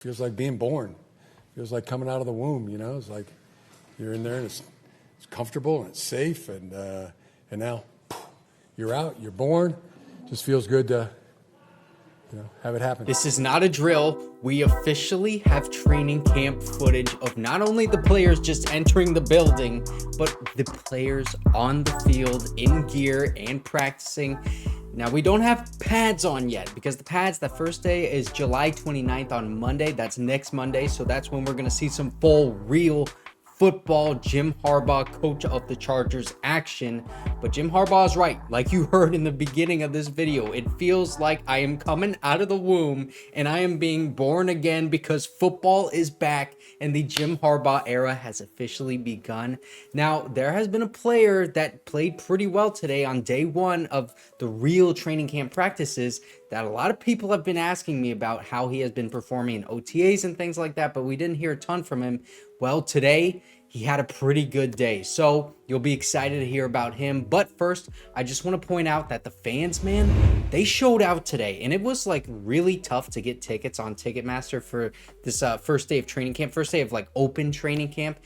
Feels like being born. Feels like coming out of the womb, you know? It's like you're in there and it's comfortable and it's safe, and now you're out, you're born. Just feels good to, have it happen. This is not a drill. We officially have training camp footage of not only the players just entering the building, but the players on the field in gear and practicing. Now, we don't have pads on yet because the pads, that first day is July 29th on Monday. That's next Monday. So that's when we're going to see some full, real football Jim Harbaugh, coach of the Chargers, action. But Jim Harbaugh is right. Like you heard in the beginning of this video, it feels like I am coming out of the womb and I am being born again because football is back and the Jim Harbaugh era has officially begun. Now, there has been a player that played pretty well today on day one of the real training camp practices that a lot of people have been asking me about how he has been performing in OTAs and things like that, but we didn't hear a ton from him. Well, today he had a pretty good day, so you'll be excited to hear about him. But first, I just want to point out that the fans, man, they showed out today, and it was like really tough to get tickets on Ticketmaster for this first day of training camp, first day of like open training camp.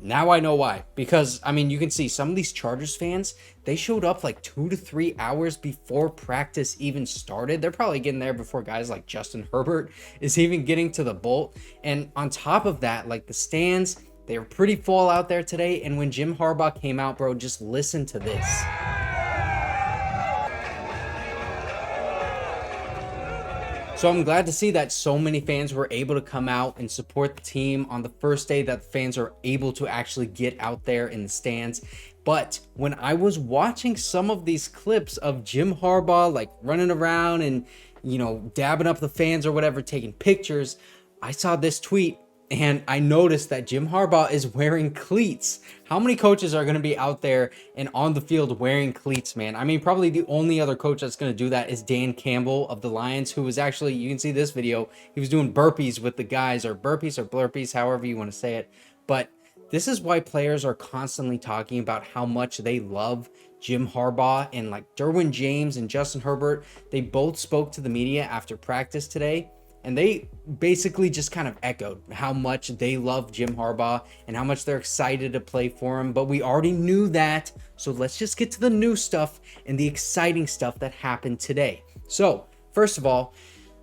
Now I know why, because I mean, you can see some of these Chargers fans, they showed up like 2 to 3 hours before practice even started. They're probably getting there before guys like Justin Herbert is even getting to the Bolt. And on top of that, like the stands, they were pretty full out there today. And when Jim Harbaugh came out, bro, just listen to this. So I'm glad to see that so many fans were able to come out and support the team on the first day that fans are able to actually get out there in the stands. But when I was watching some of these clips of Jim Harbaugh like running around and, dabbing up the fans or whatever, taking pictures, I saw this tweet. And I noticed that Jim Harbaugh is wearing cleats. How many coaches are going to be out there and on the field wearing cleats, man? I mean, probably the only other coach that's going to do that is Dan Campbell of the Lions, who was actually, you can see this video, he was doing burpees with the guys, or burpees or blurpees, however you want to say it. But this is why players are constantly talking about how much they love Jim Harbaugh. And like Derwin James and Justin Herbert, they both spoke to the media after practice today. And they basically just kind of echoed how much they love Jim Harbaugh and how much they're excited to play for him. But we already knew that. So let's just get to the new stuff and the exciting stuff that happened today. So first of all,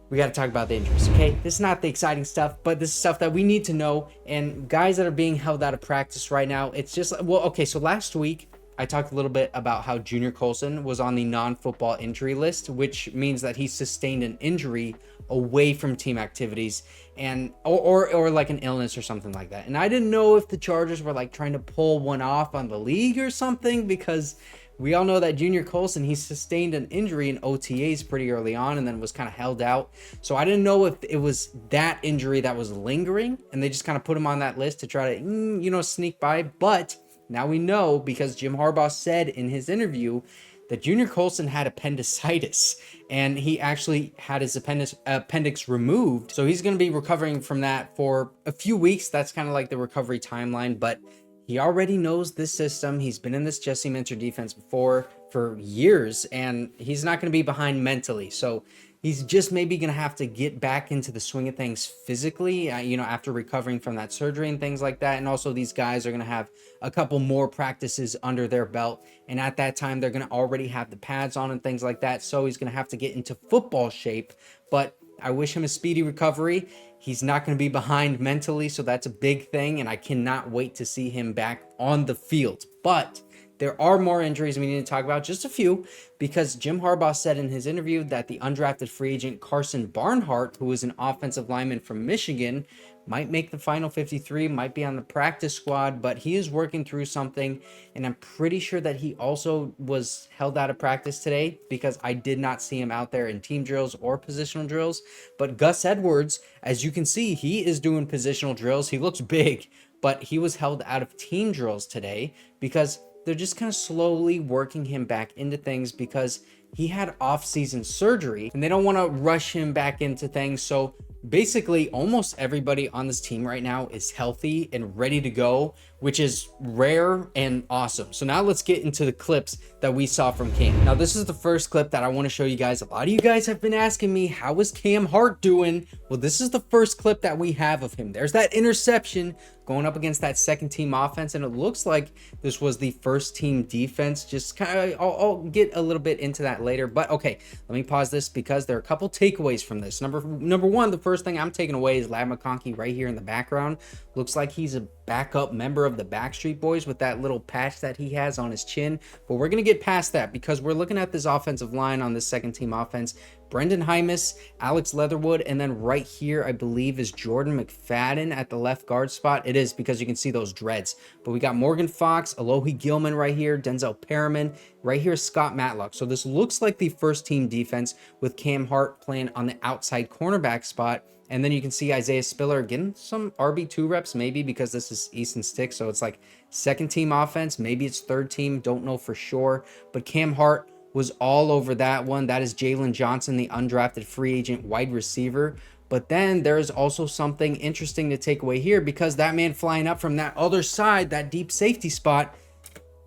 we got to talk about the injuries, okay? This is not the exciting stuff, but this is stuff that we need to know. And guys that are being held out of practice right now, it's just, well, okay, so last week, I talked a little bit about how Junior Colson was on the non-football injury list, which means that he sustained an injury away from team activities and or like an illness or something like that. And I didn't know if the Chargers were like trying to pull one off on the league or something, because we all know that Junior Colson, he sustained an injury in OTAs pretty early on and then was kind of held out. So I didn't know if it was that injury that was lingering and they just kind of put him on that list to try to, sneak by. But now we know, because Jim Harbaugh said in his interview that Junior Colson had appendicitis and he actually had his appendix removed. So he's going to be recovering from that for a few weeks. That's kind of like the recovery timeline, but he already knows this system. He's been in this Jesse Minter defense before for years, and he's not going to be behind mentally. So he's just maybe going to have to get back into the swing of things physically, after recovering from that surgery and things like that. And also these guys are going to have a couple more practices under their belt. And at that time, they're going to already have the pads on and things like that. So he's going to have to get into football shape. But I wish him a speedy recovery. He's not going to be behind mentally. So that's a big thing. And I cannot wait to see him back on the field. But there are more injuries we need to talk about, just a few, because Jim Harbaugh said in his interview that the undrafted free agent Karsen Barnhart, who is an offensive lineman from Michigan, might make the final 53, might be on the practice squad, but he is working through something. And I'm pretty sure that he also was held out of practice today, because I did not see him out there in team drills or positional drills. But Gus Edwards, as you can see, he is doing positional drills. He looks big, but he was held out of team drills today because they're just kind of slowly working him back into things, because he had off-season surgery and they don't want to rush him back into things. So basically almost everybody on this team right now is healthy and ready to go, which is rare and awesome. So now let's get into the clips that we saw from Cam. Now this is the first clip that I want to show you guys. A lot of you guys have been asking me, how is Cam Hart doing? Well, this is the first clip that we have of him. There's that interception going up against that second team offense, and it looks like this was the first team defense. Just kind of, I'll get a little bit into that later, but okay, let me pause this because there are a couple takeaways from this. Number one, the first thing I'm taking away is Ladd McConkey right here in the background. Looks like he's a backup member of the Backstreet Boys with that little patch that he has on his chin, but we're gonna get past that because we're looking at this offensive line on this second team offense. Brendan Hymus, Alex Leatherwood, and then right here, I believe, is Jordan McFadden at the left guard spot. It is because you can see those dreads. But we got Morgan Fox, Alohi Gilman right here, Denzel Perryman, right here, Scott Matlock. So this looks like the first team defense with Cam Hart playing on the outside cornerback spot. And then you can see Isaiah Spiller getting some RB2 reps, maybe because this is Easton Stick. So it's like second team offense, maybe it's third team, don't know for sure. But Cam Hart was all over that one. That is Jalen Johnston, the undrafted free agent wide receiver. But then there's also something interesting to take away here because that man flying up from that other side, that deep safety spot,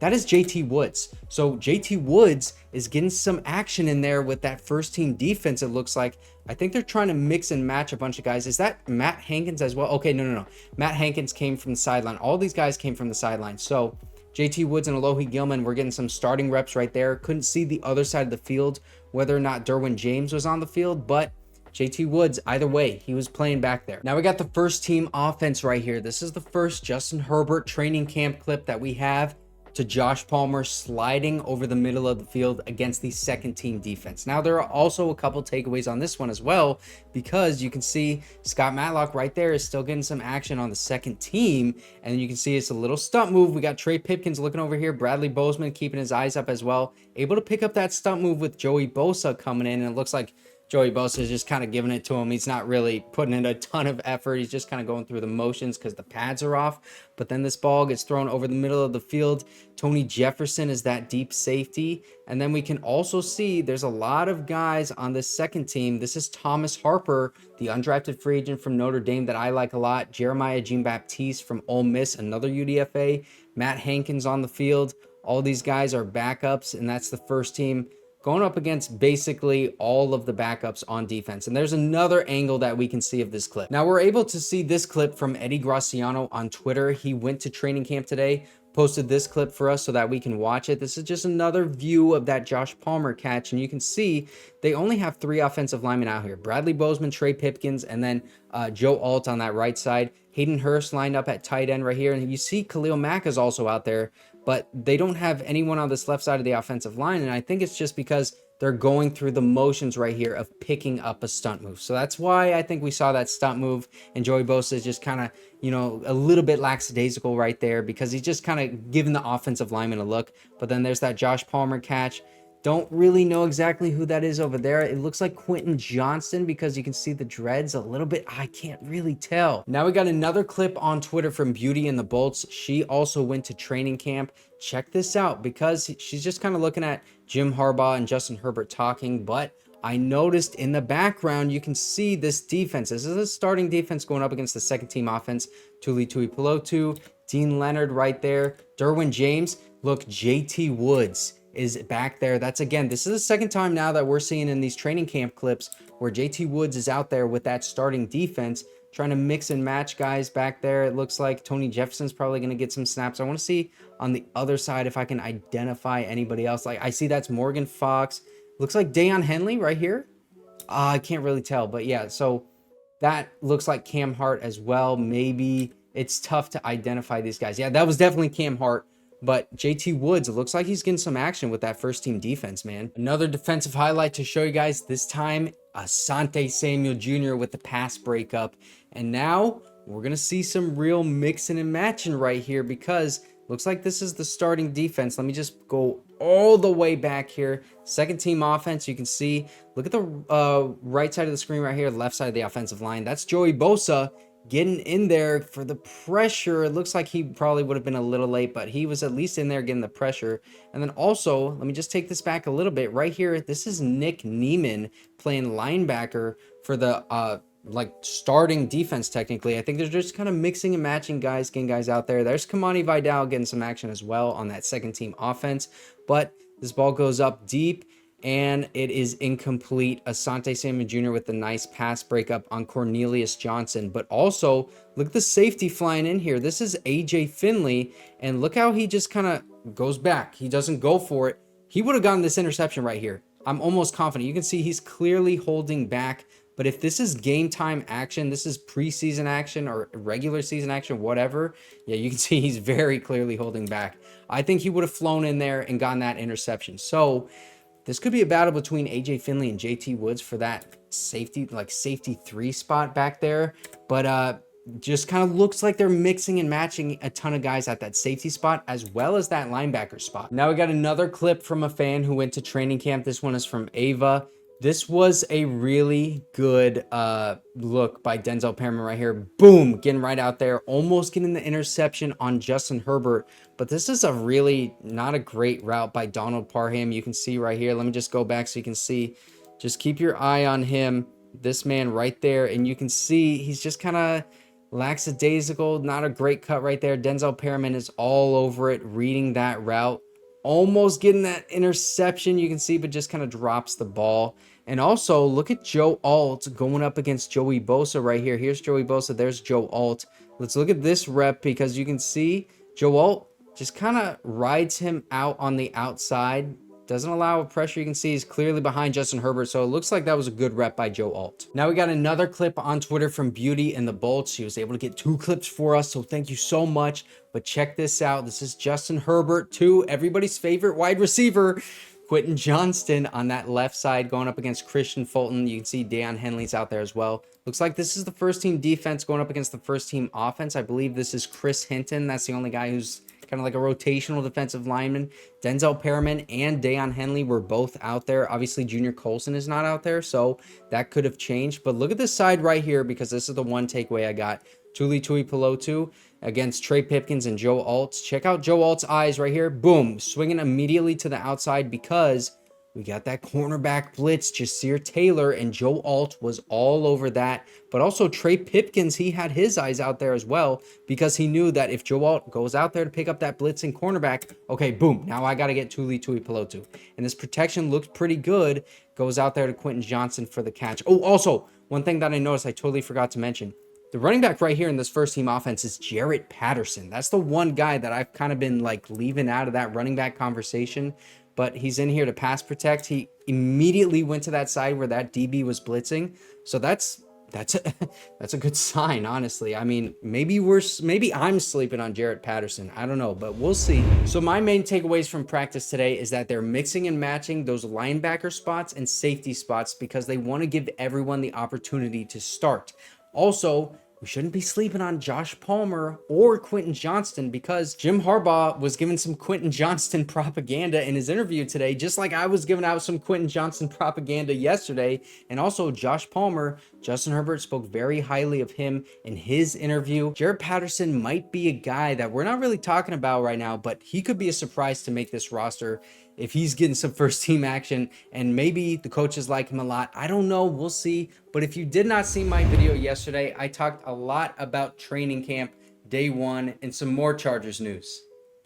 that is JT Woods. So JT Woods is getting some action in there with that first team defense, it looks like. I think they're trying to mix and match a bunch of guys. Is that Matt Hankins as well? Okay, no. Matt Hankins came from the sideline. All these guys came from the sideline. So JT Woods and Alohi Gilman were getting some starting reps right there. Couldn't see the other side of the field, whether or not Derwin James was on the field, but JT Woods, either way, he was playing back there. Now we got the first team offense right here. This is the first Justin Herbert training camp clip that we have to Josh Palmer sliding over the middle of the field against the second team defense. Now there are also a couple takeaways on this one as well, because you can see Scott Matlock right there is still getting some action on the second team, and then you can see it's a little stunt move. We got Trey Pipkins looking over here, Bradley Bozeman keeping his eyes up as well, able to pick up that stunt move with Joey Bosa coming in, and it looks like Joey Bosa is just kind of giving it to him. He's not really putting in a ton of effort. He's just kind of going through the motions because the pads are off. But then this ball gets thrown over the middle of the field. Tony Jefferson is that deep safety. And then we can also see there's a lot of guys on this second team. This is Thomas Harper, the undrafted free agent from Notre Dame that I like a lot. Jeremiah Jean-Baptiste from Ole Miss, another UDFA. Matt Hankins on the field. All these guys are backups, and that's the first team going up against basically all of the backups on defense. And there's another angle that we can see of this clip. Now we're able to see this clip from Eddie Graciano on Twitter. He went to training camp today, posted this clip for us so that we can watch it. This is just another view of that Josh Palmer catch. And you can see they only have 3 offensive linemen out here. Bradley Bozeman, Trey Pipkins, and then Joe Alt on that right side. Hayden Hurst lined up at tight end right here. And you see Khalil Mack is also out there, but they don't have anyone on this left side of the offensive line. And I think it's just because they're going through the motions right here of picking up a stunt move. So that's why I think we saw that stunt move. And Joey Bosa is just kind of, you know, a little bit lackadaisical right there because he's just kind of giving the offensive lineman a look. But then there's that Josh Palmer catch. Don't really know exactly who that is over there. It looks like Quentin Johnston because you can see the dreads a little bit. I can't really tell. Now we got another clip on Twitter from Beauty and the Bolts. She also went to training camp. Check this out because she's just kind of looking at Jim Harbaugh and Justin Herbert talking, but I noticed in the background, you can see this defense. This is a starting defense going up against the second team offense. Tuli Tuipulotu, Dean Leonard right there, Derwin James. Look, JT Woods is back there. That's again, this is the second time now that we're seeing in these training camp clips where JT Woods is out there with that starting defense, trying to mix and match guys back there. It looks like Tony Jefferson's probably going to get some snaps. I want to see on the other side if I can identify anybody else. Like I see that's Morgan Fox. Looks like Daiyan Henley right here. I can't really tell, but yeah, so that looks like Cam Hart as well. Maybe it's tough to identify these guys. Yeah, that was definitely Cam Hart. But JT Woods, it looks like he's getting some action with that first team defense, man. Another defensive highlight to show you guys, this time Asante Samuel Jr. with the pass breakup. And now we're going to see some real mixing and matching right here because looks like this is the starting defense. Let me just go all the way back here. Second team offense, you can see, look at the right side of the screen right here, left side of the offensive line. That's Joey Bosa getting in there for the pressure. It looks like he probably would have been a little late, but he was at least in there getting the pressure. And then also, let me just take this back a little bit right here. This is Nick Neiman playing linebacker for the like starting defense technically. I think they're just kind of mixing and matching guys, getting guys out there. There's Kamani Vidal getting some action as well on that second team offense, but this ball goes up deep and it is incomplete. Asante Samuel Jr. with the nice pass breakup on Cornelius Johnson, but also look at the safety flying in here. This is AJ Finley, and look how he just kind of goes back. He doesn't go for it. He would have gotten this interception right here. I'm almost confident. You can see he's clearly holding back. But if this is game time action, this is preseason action or regular season action, whatever, yeah, you can see he's very clearly holding back. I think he would have flown in there and gotten that interception. So this could be a battle between AJ Finley and JT Woods for that safety, like safety 3 spot back there. But just kind of looks like they're mixing and matching a ton of guys at that safety spot as well as that linebacker spot. Now we got another clip from a fan who went to training camp. This one is from Ava. This was a really good look by Denzel Perryman right here. Boom, getting right out there, almost getting the interception on Justin Herbert. But this is a really not a great route by Donald Parham. You can see right here. Let me just go back so you can see. Just keep your eye on him, this man right there. And you can see he's just kind of lackadaisical. Not a great cut right there. Denzel Perryman is all over it, reading that route. Almost getting that interception, you can see, but just kind of drops the ball. And also, look at Joe Alt going up against Joey Bosa right here. Here's Joey Bosa. There's Joe Alt. Let's look at this rep because you can see Joe Alt just kind of rides him out on the outside. Doesn't allow pressure. You can see he's clearly behind Justin Herbert. So it looks like that was a good rep by Joe Alt. Now we got another clip on Twitter from Beauty and the Bolts. She was able to get 2 clips for us. So thank you so much. But check this out. This is Justin Herbert to everybody's favorite wide receiver, Quentin Johnston, on that left side going up against Christian Fulton. You can see Daiyan Henley's out there as well. Looks like this is the first team defense going up against the first team offense. I believe this is Chris Hinton. That's the only guy who's kind of like a rotational defensive lineman. Denzel Perryman and Daiyan Henley were both out there. Obviously, Junior Colson is not out there, so that could have changed. But look at this side right here because this is the one takeaway I got. Tuli Tuipulotu against Trey Pipkins and Joe Alt. Check out Joe Alt's eyes right here. Boom, swinging immediately to the outside because we got that cornerback blitz. Jasir Taylor and Joe Alt was all over that. But also Trey Pipkins, he had his eyes out there as well because he knew that if Joe Alt goes out there to pick up that blitzing cornerback, okay, boom, now I got to get Tuli Tuipulotu. And this protection looks pretty good. Goes out there to Quentin Johnston for the catch. Oh, also, one thing that I noticed I totally forgot to mention. The running back right here in this first team offense is Jarrett Patterson. That's the one guy that I've kind of been like leaving out of that running back conversation, but he's in here to pass protect. He immediately went to that side where that DB was blitzing. So that's a good sign, honestly. I mean, maybe I'm sleeping on Jarrett Patterson. I don't know, but we'll see. So my main takeaways from practice today is that they're mixing and matching those linebacker spots and safety spots because they want to give everyone the opportunity to start. Also, we shouldn't be sleeping on Josh Palmer or Quentin Johnston because Jim Harbaugh was giving some Quentin Johnston propaganda in his interview today, just like I was giving out some Quentin Johnston propaganda yesterday. And also Josh Palmer, Justin Herbert spoke very highly of him in his interview. Jarrett Patterson might be a guy that we're not really talking about right now, but he could be a surprise to make this roster if he's getting some first team action and maybe the coaches like him a lot. I don't know, we'll see. But if you did not see my video yesterday, I talked a lot about training camp day 1 and some more Chargers news.